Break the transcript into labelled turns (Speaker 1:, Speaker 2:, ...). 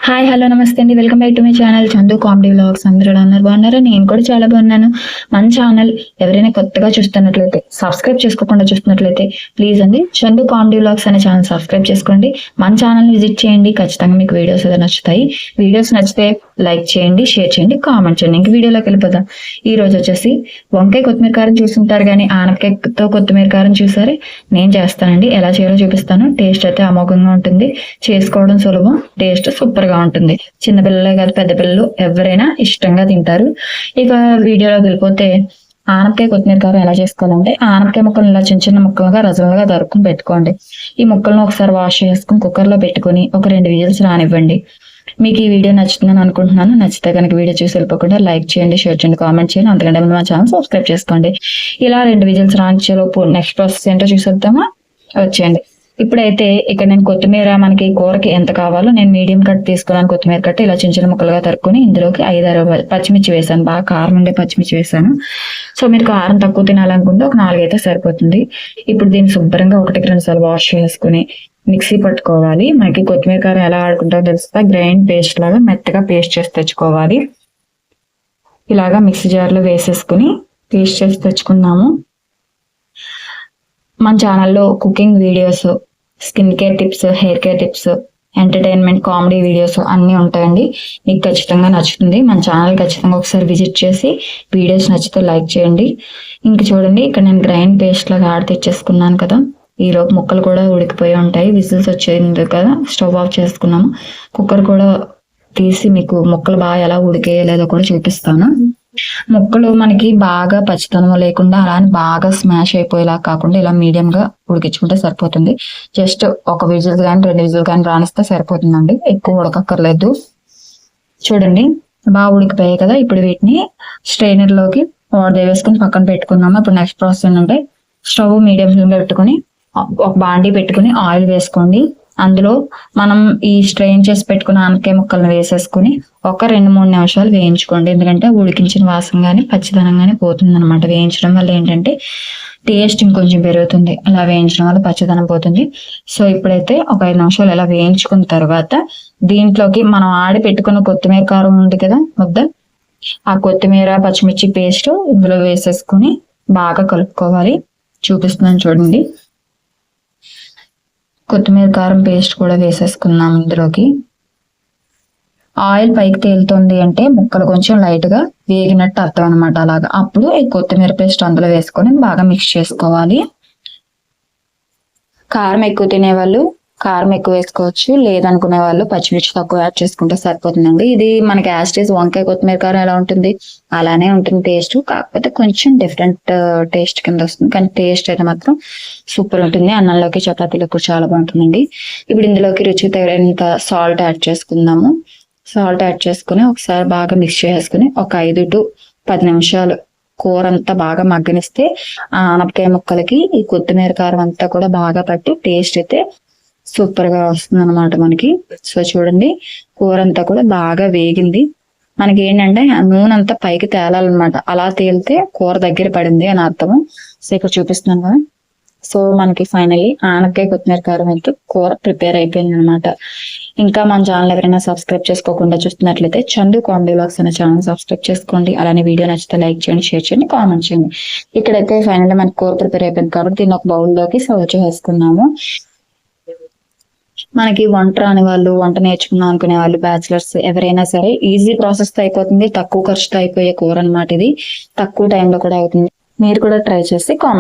Speaker 1: Hi hello నమస్తే అండి, welcome back to my channel Chandu comedy vlogs. అందరూ అన్నారు బాగున్నారా? నేను కూడా చాలా బాగున్నాను. మన ఛానల్ ఎవరైనా కొత్తగా చూస్తున్నట్లయితే, సబ్స్క్రైబ్ చేసుకోకుండా చూస్తున్నట్లయితే ప్లీజ్ అండి చందు కామెడీ వ్లాగ్స్ అనే ఛానల్ సబ్స్క్రైబ్ చేసుకోండి. మన ఛానల్ విజిట్ చేయండి. ఖచ్చితంగా మీకు వీడియోస్ ఏదైనా నచ్చుతాయి. వీడియోస్ నచ్చితే లైక్ చేయండి, షేర్ చేయండి, కామెంట్ చేయండి. ఇంక వీడియోలోకి వెళ్ళిపోదాం. ఈ రోజు వచ్చేసి వంకాయ కొత్తిమీర కారం చూస్తుంటారు, కానీ ఆనపకాయతో కొత్తిమీర కారం చూసారే, నేను చేస్తానండి. ఎలా చేయాలో చూపిస్తాను. టేస్ట్ అయితే అమోఘంగా ఉంటుంది, చేసుకోవడం సులభం, టేస్ట్ సూపర్ గా ఉంటుంది. చిన్నపిల్లలే కాదు, పెద్ద పిల్లలు ఎవరైనా ఇష్టంగా తింటారు. ఇక వీడియోలోకి వెళ్ళిపోతే, ఆనపకాయ కొత్తిమీర కారం ఎలా చేసుకోవాలంటే, ఆనపకాయ ముక్కలు ఇలా చిన్న చిన్న ముక్కలుగా రజలుగా దొరుకుని పెట్టుకోండి. ఈ ముక్కలను ఒకసారి వాష్ చేసుకుని కుక్కర్ లో పెట్టుకుని ఒక 2 విజిల్స్ రానివ్వండి. మీకు ఈ వీడియో నచ్చుతుందని అనుకుంటున్నాను. నచ్చితే కనుక వీడియో చూసి వెళ్ళిపోకుండా లైక్ చేయండి, షేర్ చేయండి, కామెంట్ చేయండి. అంతకంటే మా ఛానల్ సబ్స్క్రైబ్ చేసుకోండి. ఇలా 2 విజిల్స్ రానిచ్చేలోపు నెక్స్ట్ ప్రాసెస్ ఏంటో చూసేద్దామా? వచ్చేయండి. ఇప్పుడైతే ఇక్కడ నేను కొత్తిమీర మనకి కూరకి ఎంత కావాలో నేను మీడియం కట్ తీసుకున్నాను. కొత్తిమీర కట్ ఇలా చిన్న చిన్న ముక్కలుగా తరుక్కుని ఇందులోకి 5-6 పచ్చిమిర్చి వేసాను. బాగా కారం ఉండే పచ్చిమిర్చి వేసాను. సో మీరు కారం తక్కువ తినాలనుకుంటే ఒక 4 అయితే సరిపోతుంది. ఇప్పుడు దీన్ని శుభ్రంగా 1-2 సార్లు వాష్ చేసుకుని మిక్సీ పట్టుకోవాలి. మనకి కొత్తిమీర కారం ఎలా ఆడుకుంటారో తెలుస్తా. గ్రైండ్ పేస్ట్ లాగా మెత్తగా పేస్ట్ చేసి తెచ్చుకోవాలి. ఇలాగా మిక్సీ జార్లో వేసేసుకుని పేస్ట్ చేసి తెచ్చుకున్నాము. మన ఛానల్లో cooking videos, skin care tips, hair care tips, entertainment, comedy videos అన్నీ ఉంటాయండి. మీకు ఖచ్చితంగా నచ్చుతుంది. మన ఛానల్ ఖచ్చితంగా ఒకసారి విజిట్ చేసి వీడియోస్ నచ్చితే లైక్ చేయండి. ఇంక చూడండి, ఇక్కడ నేను గ్రైండ్ పేస్ట్ లాగా ఆడి తెచ్చేసుకున్నాను కదా. ఈలోపు ముక్కలు కూడా ఉడికిపోయి ఉంటాయి. విజిల్స్ వచ్చేది కదా, స్టవ్ ఆఫ్ చేసుకున్నాము. కుక్కర్ కూడా తీసి మీకు ముక్కలు బాగా ఎలా ఉడికేయలేదో కూడా చూపిస్తాను. ముక్కలు మనకి బాగా పచ్చితనం లేకుండా అలా బాగా స్మాష్ అయిపోయేలా కాకుండా ఇలా మీడియం గా ఉడికించుకుంటే సరిపోతుంది. జస్ట్ ఒక విజిల్ కానీ 2 విజిల్ కానీ రానిస్తే సరిపోతుందండి. ఎక్కువ ఉడకక్కర్లేదు. చూడండి, బాగా ఉడికిపోయాయి కదా. ఇప్పుడు వీటిని స్ట్రైనర్ లోకి వాటర్ వేసుకుని పక్కన పెట్టుకున్నాము. ఇప్పుడు నెక్స్ట్ ప్రాసెస్ ఏంటంటే, స్టవ్ మీడియం ఫ్లేమ్ లో పెట్టుకుని ఒక బాండీ పెట్టుకుని ఆయిల్ వేసుకోండి. అందులో మనం ఈ స్ట్రెయిన్ చేసి పెట్టుకున్న ఆనపకాయ ముక్కలను వేసేసుకుని ఒక 2-3 నిమిషాలు వేయించుకోండి. ఎందుకంటే ఉడికించిన వాసన కానీ పచ్చిదనం కానీ పోతుంది అనమాట. వేయించడం వల్ల ఏంటంటే టేస్ట్ ఇంకొంచెం పెరుగుతుంది. అలా వేయించడం వల్ల పచ్చిదనం పోతుంది. సో ఇప్పుడైతే ఒక 5 నిమిషాలు ఇలా వేయించుకున్న తర్వాత దీంట్లోకి మనం ఆడి పెట్టుకున్న కొత్తిమీర కారం ఉంది కదా ముద్ద, ఆ కొత్తిమీర పచ్చిమిర్చి పేస్ట్ ఇందులో వేసేసుకుని బాగా కలుపుకోవాలి. చూపిస్తున్నాను చూడండి. కొత్తిమీర కారం పేస్ట్ కూడా వేసేసుకున్నాం. ఇందులోకి ఆయిల్ పైకి తేలుతుంది అంటే ముక్కలు కొంచెం లైట్ గా వేగినట్టు అర్థం అనమాట. అలాగా అప్పుడు ఈ కొత్తిమీర పేస్ట్ అందులో వేసుకొని బాగా మిక్స్ చేసుకోవాలి. కారం ఎక్కువ తినేవాళ్ళు కారం ఎక్కువ వేసుకోవచ్చు, లేదనుకునే వాళ్ళు పచ్చిమిర్చి తక్కువ యాడ్ చేసుకుంటే సరిపోతుందండి. ఇది మనకి యాస్టీస్ వంకాయ కొత్తిమీర కారం ఎలా ఉంటుంది అలానే ఉంటుంది టేస్ట్, కాకపోతే కొంచెం డిఫరెంట్ టేస్ట్ కింద వస్తుంది. కానీ టేస్ట్ అయితే మాత్రం సూపర్ ఉంటుంది. అన్నంలోకి చపాతీలకు కూడా చాలా బాగుంటుందండి. ఇప్పుడు ఇందులోకి రుచికి తగినంత సాల్ట్ యాడ్ చేసుకుందాము. సాల్ట్ యాడ్ చేసుకుని ఒకసారి బాగా మిక్స్ చేసుకుని ఒక 5-10 నిమిషాలు కూర అంతా బాగా మగ్గనిస్తే ఆ ఆనపకాయ ముక్కలకి ఈ కొత్తిమీర కారం అంతా కూడా బాగా పట్టి టేస్ట్ అయితే సూపర్ గా వస్తుంది అనమాట మనకి. సో చూడండి, కూర అంతా కూడా బాగా వేగింది. మనకి ఏంటంటే ఆ నూనె అంతా పైకి తేలాలన్నమాట. అలా తేలితే కూర దగ్గర పడింది అని అర్థము. సో ఇక్కడ చూపిస్తున్నాను కదా. సో మనకి ఫైనల్లీ ఆనపకాయ కొత్తిమీర కారం అయితే కూర ప్రిపేర్ అయిపోయింది అనమాట. ఇంకా మన ఛానల్ ఎవరైనా సబ్స్క్రైబ్ చేసుకోకుండా చూస్తున్నట్లయితే చందు కామెడీ వ్లాగ్స్ అనే ఛానల్ సబ్స్క్రైబ్ చేసుకోండి. అలానే వీడియో నచ్చితే లైక్ చేయండి, షేర్ చేయండి, కామెంట్ చేయండి. ఇక్కడైతే ఫైనల్లీ మనకి కూర ప్రిపేర్ అయిపోయింది కాబట్టి దీన్ని ఒక బౌల్లోకి సర్వ్ చేసుకున్నాము. మనకి వంట రాని వాళ్ళు, వంట నేర్చుకున్నాం అనుకునే వాళ్ళు, బ్యాచిలర్స్ ఎవరైనా సరే ఈజీ ప్రాసెస్ తో అయిపోతుంది. తక్కువ ఖర్చుతో అయిపోయే కూర అనమాట ఇది. తక్కువ టైంలో కూడా అవుతుంది. మీరు కూడా ట్రై చేసి కామెంట్